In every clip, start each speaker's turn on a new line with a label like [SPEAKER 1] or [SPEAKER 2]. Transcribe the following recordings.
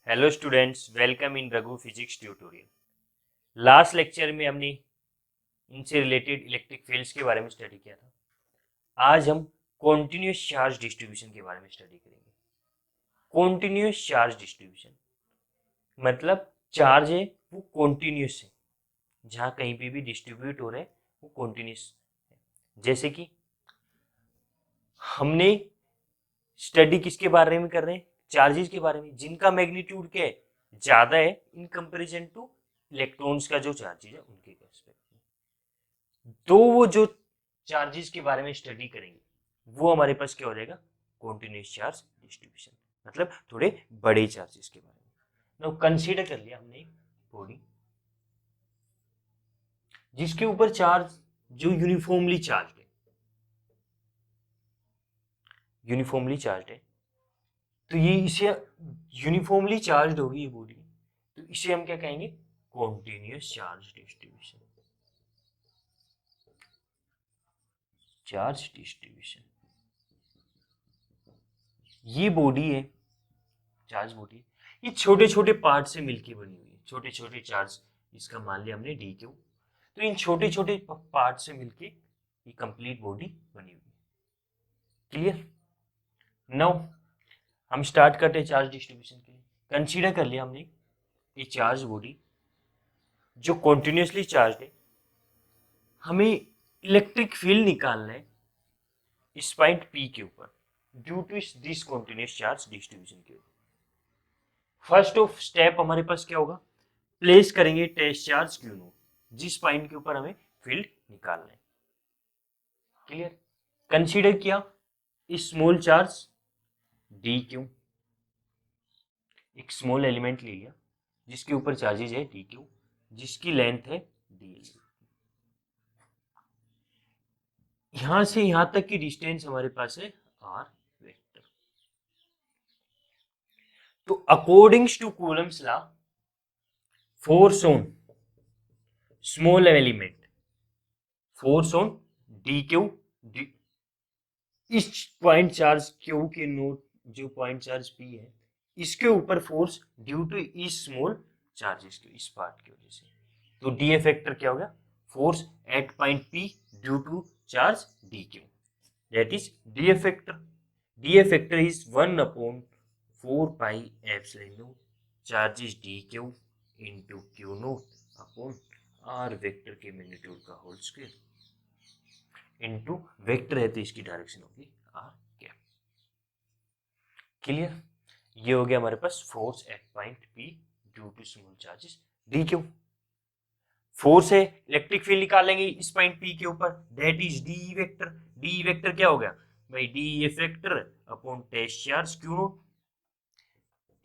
[SPEAKER 1] Hello students, welcome in Raghu physics tutorial. Last lecture में हमने इनसे रिलेटेड इलेक्ट्रिक फील्ड्स के बारे में स्टडी किया था। आज हम कॉन्टिन्यूस चार्ज डिस्ट्रीब्यूशन के बारे में स्टडी करेंगे। कॉन्टिन्यूस चार्ज डिस्ट्रीब्यूशन मतलब चार्ज है वो कॉन्टिन्यूस है, जहाँ कहीं पे भी डिस्ट्रीब्यूट हो रहे हैं वो कॉन्टिन्यूस है। जैसे कि हमने स्टडी किसके बारे में कर रहे हैं, चार्जेस के बारे में, जिनका मैग्नीट्यूड क्या है, ज्यादा है इन कंपैरिजन टू इलेक्ट्रॉन्स का जो चार्जेस है उनके रेस्पेक्ट में। तो वो जो चार्जेस के बारे में स्टडी करेंगे वो हमारे पास क्या हो जाएगा, कॉन्टिन्यूस चार्ज डिस्ट्रीब्यूशन, मतलब थोड़े बड़े चार्जेस के बारे में। नाउ कंसीडर कर लिया हमने एक बॉडी जिसके ऊपर चार्ज जो यूनिफॉर्मली चार्ज है, यूनिफॉर्मली चार्ज है, तो ये इसे यूनिफॉर्मली चार्ज होगी ये बॉडी, तो इसे हम क्या कहेंगे, continuous charge distribution. Charge distribution, ये बॉडी है, चार्ज बॉडी, ये छोटे छोटे पार्ट से मिलकर बनी हुई है, छोटे छोटे चार्ज, इसका मान लिया हमने डी क्यू, तो इन छोटे छोटे पार्ट से मिलके ये कंप्लीट बॉडी बनी हुई है। क्लियर? नाउ हम स्टार्ट करते हैं चार्ज डिस्ट्रीब्यूशन के लिए। कंसीडर कर लिया हमने ये चार्ज बॉडी जो कॉन्टिन्यूसली चार्ज है, हमें इलेक्ट्रिक फील्ड निकालना है इस पॉइंट पी के ऊपर due to this continuous charge distribution के ऊपर। फर्स्ट ऑफ स्टेप हमारे पास क्या होगा, प्लेस करेंगे टेस्ट चार्ज क्यू नोट, जिस पॉइंट के ऊपर हमें फील्ड निकालना है। क्लियर? कंसीडर किया स्मॉल चार्ज डी क्यू, एक स्मॉल एलिमेंट ले लिया जिसके ऊपर चार्जेज है डी क्यू, जिसकी लेंथ है डी एल। यहां से यहां तक की डिस्टेंस हमारे पास है आर वेक्टर। तो accordings to Coulomb's law, force on small element, force on D Q, इस पॉइंट चार्ज क्यू के नोट जो पॉइंट चार्ज पी है, इसके ऊपर फोर्स ड्यू टू इस स्मॉल चार्जेस के, इस पार्ट की वजह से, तो डी फैक्टर क्या हो गया, force at point P due to charge D Q, that is D factor. D factor is 1/4 pi epsilon naught charges D Q into Q naught upon R vector के magnitude का whole square into vector है तो इसकी direction होगी are cap. Clear? ये हो गया हमारे पास force at point P due to small charges D Q. Force है, इलेक्ट्रिक फील्ड निकालेंगे इस पॉइंट पी के ऊपर, that is D vector. D vector क्या हो गया भाई, D vector upon test charge Q naught.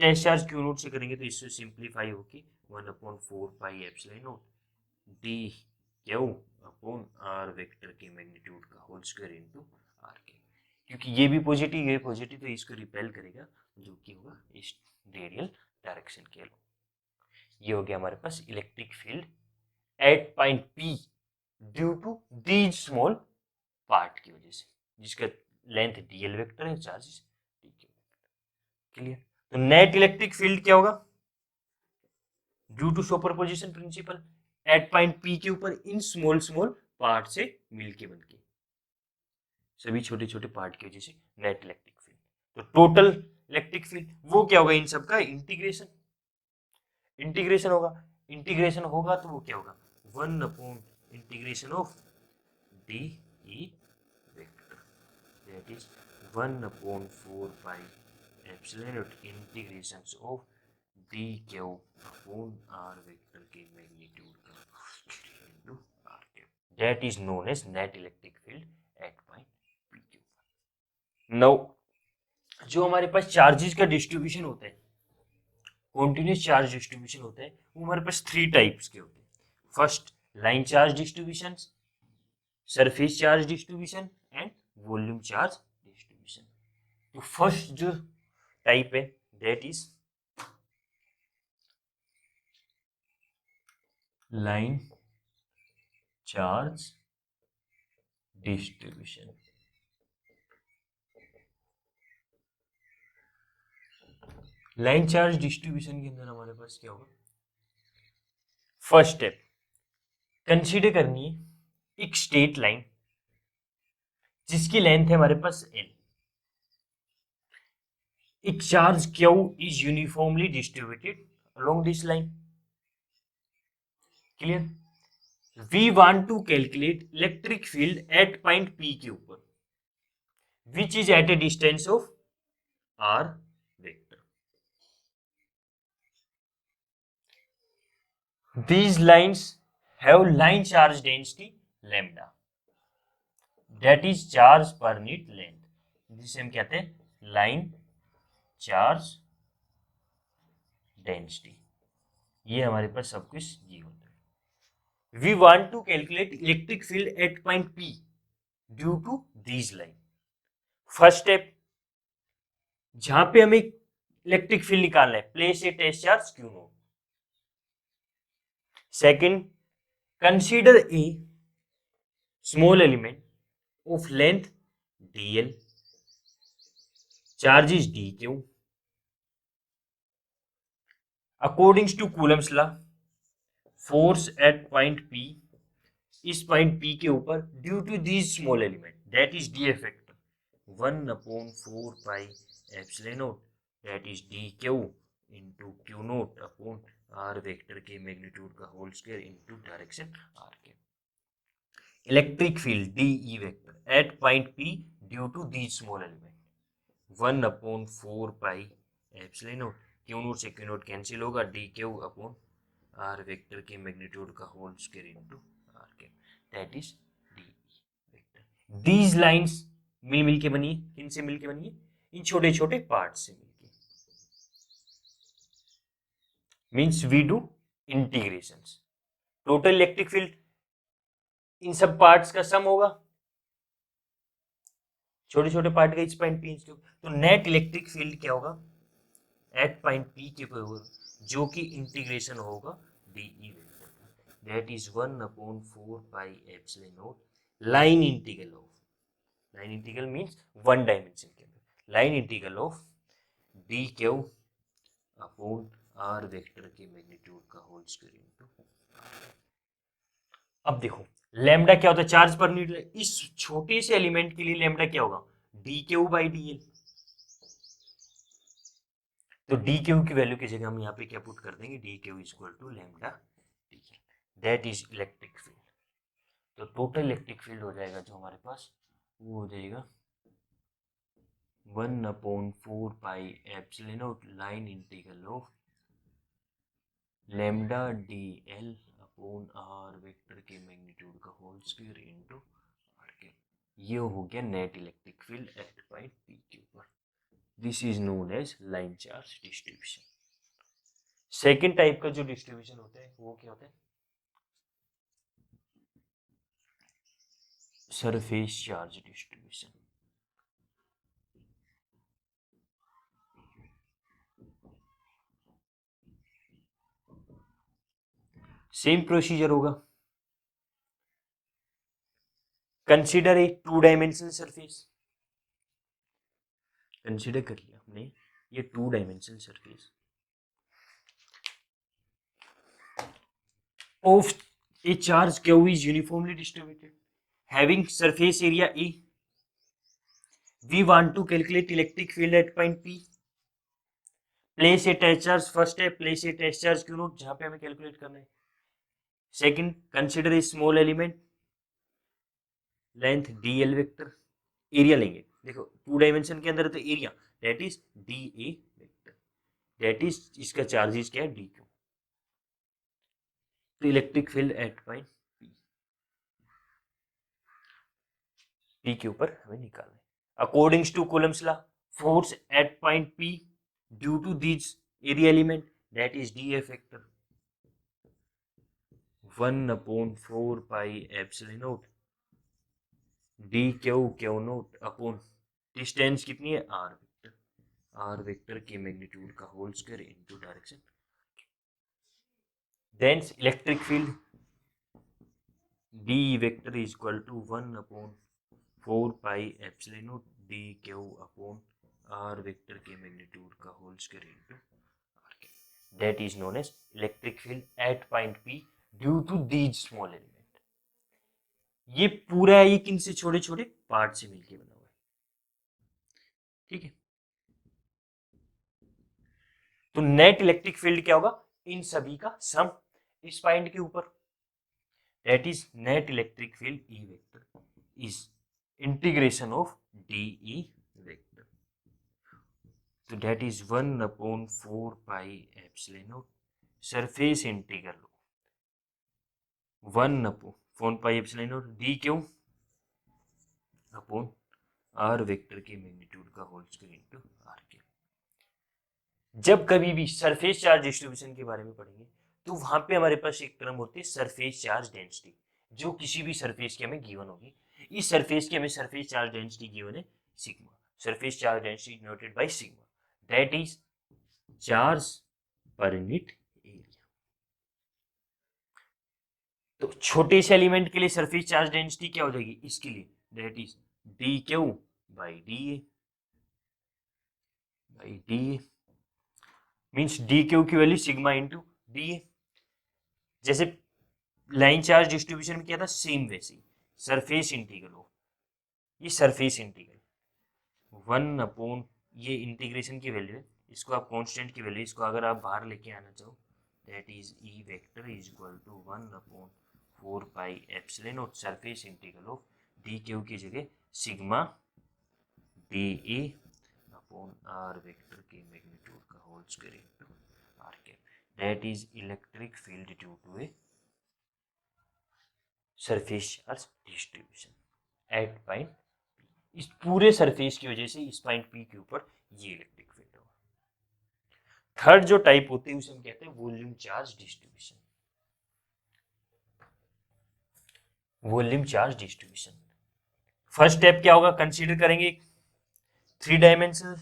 [SPEAKER 1] Test charge Q naught से करेंगे तो इससे सिंप्लीफाई होगी 1/4 pi epsilon not D Q upon R vector के मैग्नीट्यूड का होल स्क्वायर इनटू आर के, क्योंकि ये भी पॉजिटिव ये पॉजिटिव, तो इसको रिपेल करेगा जो कि होगा इस रेडियल डायरेक्शन के लो। ये हो गया हमारे पास electric field at point P due to these small part की वजह से, जिसका लेंथ डीएल वेक्टर है, charges D Q vector. Clear? तो नेट इलेक्ट्रिक फील्ड क्या होगा, due to superposition principle, at point P के ऊपर इन स्मॉल स्मॉल पार्ट से मिलके बनके, सभी छोटे छोटे पार्ट की वजह से नेट इलेक्ट्रिक फील्ड। तो टोटल इलेक्ट्रिक फील्ड वो क्या होगा, इन सब का इंटीग्रेशन, इंटीग्रेशन होगा, इंटीग्रेशन होगा तो वो क्या होगा, 1/इंटीग्रेशन of D E vector, that is 1/4 pi epsilon naught integration of D Q upon R vector के मैग्नीट्यूड का into R Q, that is known as net electric field at point P Q. Now जो हमारे पास charges का distribution होता है, continuous charge distribution होता है, वो हमारे पास 3 टाइप्स के होते हैं। First line charge distribution, surface charge distribution and volume charge distribution. तो फर्स्ट जो टाइप है that is line charge distribution. Line charge distribution के अंदर हमारे पास क्या होगा, फर्स्ट स्टेप कंसीडर करनी है एक स्ट्रेट लाइन जिसकी लेंथ है हमारे पास L, एक charge Q is uniformly distributed along this line, clear. We want to calculate electric field at point P के ऊपर which is at a distance of R vector. These lines have line charge density lambda, that is charge per unit length, जिसे हम कहते हैं line charge density. ये हमारे पास सब कुछ ये होता है। We want to calculate electric field at point P due to these line. First step जहां पे हमें इलेक्ट्रिक फील्ड निकालना है, place a test charge Q naught. Second, consider a small element of length dl, charge is dq. According to Coulomb's law, force at point P, इस point P के ऊपर due to this small element that is D factor 1/4 pi epsilon naught that is D Q into Q naught upon R vector के magnitude का whole square into direction R के। Electric field D E vector at point P due to this small element 1/4 pi epsilon naught, Q naught से Q naught cancel होगा, D Q upon R vector के magnitude का whole square into R के, that is D vector. These lines मिल के बनी है, किनसे मिल के बनी है, इन छोटे छोटे पार्ट से मिलके, means we do integrations. Total electric field इन सब पार्ट्स का सम होगा, छोटे छोटे पार्ट का इस पॉइंट P, तो नेट इलेक्ट्रिक फील्ड क्या होगा एट पॉइंट P के ऊपर, जो कि इंटीग्रेशन होगा D E vector, that is 1/4 pi epsilon naught line integral of, line integral means one dimension के अंदर, line integral of D Q upon R vector के मैग्नीट्यूड का होल स्क्वायर इनटू। अब देखो लैम्डा क्या होता है, चार्ज पर यूनिट। इस छोटे से एलिमेंट के लिए लैम्डा क्या होगा, D Q by D L. तो डी क्यू की वैल्यू की जगह हम यहाँ पे क्या पुट कर देंगे, D Q is equal to lambda D L, that is electric field. तो टोटल इलेक्ट्रिक फील्ड हो जाएगा जो हमारे पास, वो हो जाएगा 1/4 pi epsilon naught line integral of lambda D L upon R vector के मैग्नीट्यूड का होल स्क्वायर इनटू आर के। ये हो गया net electric field at point P के ऊपर। This is known as line charge distribution. Second type का जो डिस्ट्रीब्यूशन होता है वो क्या होता है, surface charge distribution. Same procedure होगा, consider a two dimensional surface, consider कर लिया हमने ये two dimensional surface of a charge Q is uniformly distributed having surface area A. We want to calculate electric field at point P, place a test charge, first है place a test charge Q naught जहां पे हमें calculate करना है। Second, consider a small element length D L vector, area लेंगे, देखो two dimension के अंदर तो area that is D A vector, that is इसका चार्जेस क्या है डी क्यू। तो electric field at point P के ऊपर हमें निकालना है। According to Coulomb's law, force at point P due to this area element that is D F vector 1/4 pi epsilon not D Q Q naught upon distance कितनी है R vector, R vector के magnitude का whole square into direction. Thence electric field D vector is equal to 1/4 pi epsilon not D Q upon R vector के magnitude का whole square into R के, that is known as electric field at point P due to these small element. ये पूरा ये किन से छोटे छोटे पार्ट से मिलके बना हुआ है, ठीक है। तो नेट इलेक्ट्रिक फील्ड क्या होगा, इन सभी का सम इस पॉइंट के ऊपर, that is net electric field E vector is integration of D E vector, तो that is 1/4 pi epsilon not surface integral 1/4 pi epsilon not D Q upon R vector के magnitude का होल स्क्वायर इनटू आर के। जब कभी भी surface charge distribution के बारे में पढ़ेंगे तो वहां पे हमारे पास एक टर्म होती है सरफेस चार्ज डेंसिटी, जो किसी भी सरफेस की हमें गिवन होगी। इस सरफेस की हमें सरफेस चार्ज डेंसिटी गिवन है sigma, surface charge density denoted by sigma, that is charge per unit area. तो छोटे से एलिमेंट के लिए सरफेस चार्ज डेंसिटी क्या हो जाएगी, इसके लिए that is D Q by D A, by D A means D Q की value sigma into D A. जैसे लाइन चार्ज डिस्ट्रीब्यूशन में क्या था, सेम वैसे ही सरफेस इंटीग्रल हो, ये सरफेस इंटीग्रल 1/, ये इंटीग्रेशन की वैल्यू है, इसको आप कांस्टेंट की वैल्यू, इसको अगर आप बाहर लेके आना चाहो that is E vector is equal to 1/4 pi epsilon not surface integral of D Q की जगह sigma D A upon R vector के मैग्नीट्यूड का होल स्क्वायर इनटू आर के, that is electric field due to a surface charge distribution at point P. इस पूरे surface की वजह से इस पॉइंट पी के ऊपर ये इलेक्ट्रिक फील्ड होगा। थर्ड जो टाइप होती है उसे हम कहते हैं volume charge distribution, volume charge distribution. First step क्या होगा, कंसीडर करेंगे 3 डायमेंशनल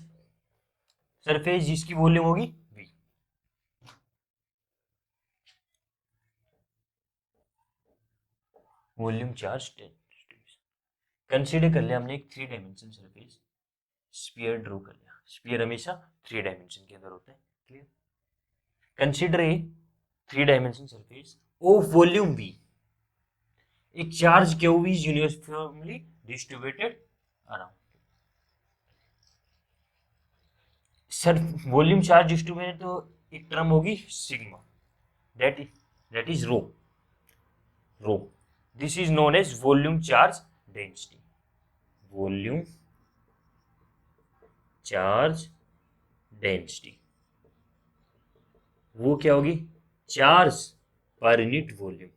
[SPEAKER 1] सरफेस जिसकी वॉल्यूम होगी v, volume charge distribution. Consider कर लिया हमने एक 3 डायमेंशन सरफेस, स्फीयर ड्रॉ कर लिया, स्फीयर हमेशा 3 डायमेंशन के अंदर होता है, clear. Consider a 3 dimension surface of volume v, एक charge Q is uniformly distributed around. Sir volume charge distribution तो एक टर्म होगी sigma, that is rho, this is known as volume charge density, volume charge density वो क्या होगी, charge per unit volume,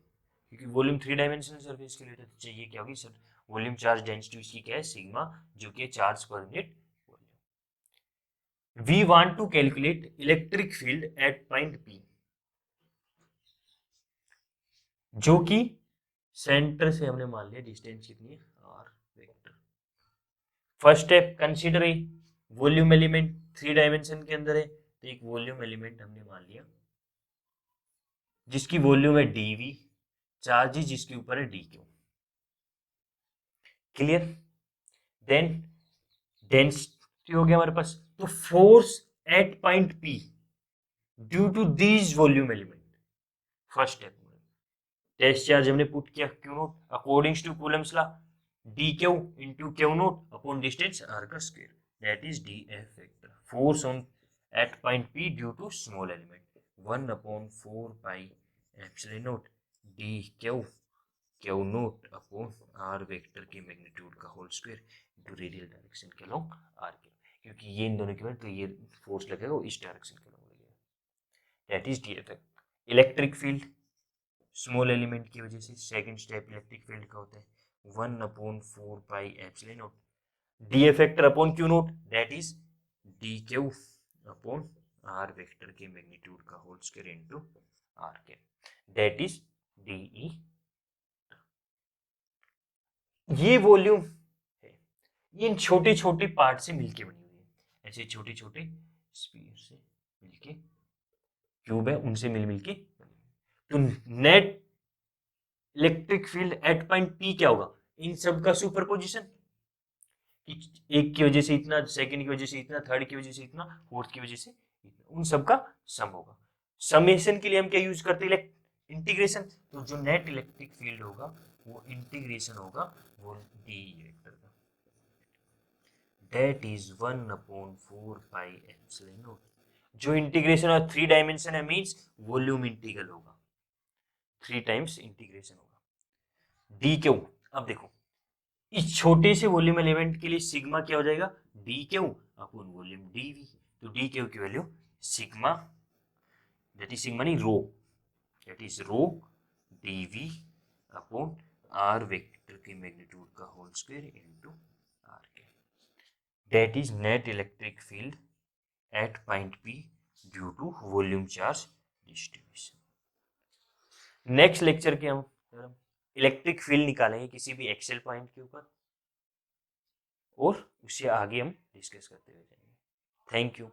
[SPEAKER 1] क्योंकि volume 3 dimensional surface के लिए तो चाहिए क्या होगी सर, वॉल्यूम चार्ज डेंसिटी इसकी क्या है सिग्मा, जो कि charge per unit volume. We want to calculate electric field at point P, जो कि सेंटर से हमने मान लिया डिस्टेंस कितनी है R vector. First step consider a volume element 3 dimension के अंदर है, तो एक वॉल्यूम एलिमेंट हमने मान लिया जिसकी वॉल्यूम है डीवी, चार्ज जिसके ऊपर है D Q, clear. Then density हो गया हमारे पास, तो force at point P due to these volume element, first step test charge हमने पुट किया Q naught according to Coulomb's law, D Q into Q naught upon distance R का square, that is D F vector, force on at point P due to small element 1/4 pi epsilon not D Q naught upon R vector के magnitude का whole square into radial direction के along R के, क्योंकि ये इन दोनों के बाद तो ये फोर्स लगेगा वो इस डायरेक्शन के अलोंग लगेगा, that is D F vector. Electric field small element की वजह से सेकंड स्टेप इलेक्ट्रिक फील्ड का होता है 1/4 pi epsilon not D F vector upon Q nought, that is D Q upon R vector के magnitude का whole square into R के, that is D E. ये वॉल्यूम है, ये इन छोटे छोटे पार्ट से मिलके बनी हुई है, ऐसे छोटे छोटे स्फीयर से मिलके, क्यूब है उनसे मिल मिलके, तो net electric field at point P क्या होगा, इन सब का सुपरपोजिशन, कि एक की वजह से इतना, सेकंड की वजह से इतना, थर्ड की वजह से इतना, फोर्थ की वजह से इतना, उन सब का सम होगा। समेशन के लिए हम क्या यूज करते हैं, इंटीग्रेशन। तो जो नेट इलेक्ट्रिक फील्ड होगा वो इंटीग्रेशन होगा वो डी वेक्टर का, that is 1/4 pi epsilon not. जो इंटीग्रेशन और 3 डायमेंशन है मींस वॉल्यूम इंटीग्रल होगा, 3 टाइम्स इंटीग्रेशन होगा डी क्यू। अब देखो इस छोटे से वॉल्यूम एलिमेंट के लिए सिग्मा क्या हो जाएगा, D Q upon volume DV. तो डी क्यू की value sigma, that is sigma नहीं rho, that is rho DV upon R vector की मैग्नीट्यूड का होल स्क्वायर इनटू आर के, that is net electric field at point P due to volume charge distribution. Next lecture के हम electric field निकालेंगे किसी भी Excel point के ऊपर, और उससे आगे हम डिस्कस करते हुए जाएंगे। Thank you.